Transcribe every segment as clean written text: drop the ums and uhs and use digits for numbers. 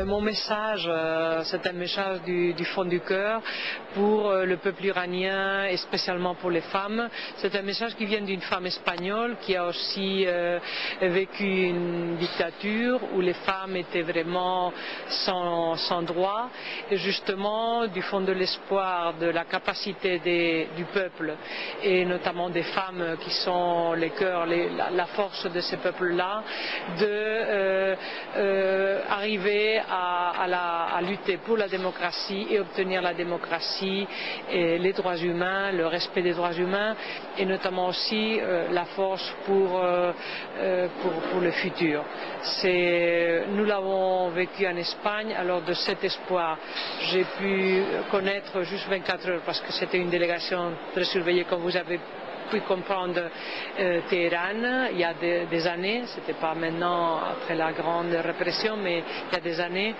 Mon message, c'est un message du fond du cœur pour le peuple iranien et spécialement pour les femmes. C'est un message qui vient d'une femme espagnole qui a aussi vécu une dictature où les femmes étaient vraiment sans droit. Et justement, du fond de l'espoir, de la capacité du peuple et notamment des femmes qui sont les cœurs, la force de ces peuples-là, arriver à lutter pour la démocratie et obtenir la démocratie et les droits humains, le respect des droits humains et notamment aussi la force pour le futur. Nous l'avons vécu en Espagne, alors de cet espoir j'ai pu connaître juste 24 heures parce que c'était une délégation très surveillée comme vous avez pu comprendre Téhéran il y a des années, ce n'était pas maintenant après la grande répression mais il y a des années,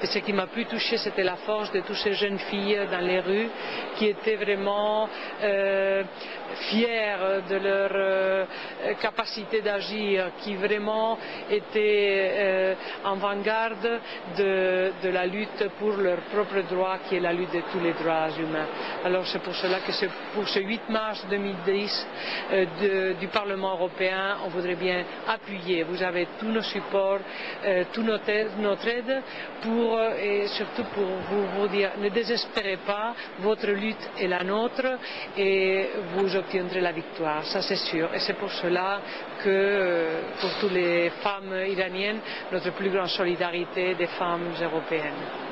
et ce qui m'a plus touché c'était la force de toutes ces jeunes filles dans les rues qui étaient vraiment fières de leur capacité d'agir, qui vraiment étaient en vanguarde de la lutte pour leurs propres droits qui est la lutte de tous les droits humains. Alors c'est pour cela que pour ce 8 mars 2010 du Parlement européen, on voudrait bien appuyer. Vous avez tous nos supports, toute notre aide et surtout pour vous dire ne désespérez pas, votre lutte est la nôtre et vous obtiendrez la victoire, ça c'est sûr. Et c'est pour cela que pour toutes les femmes iraniennes, notre plus grande solidarité des femmes européennes.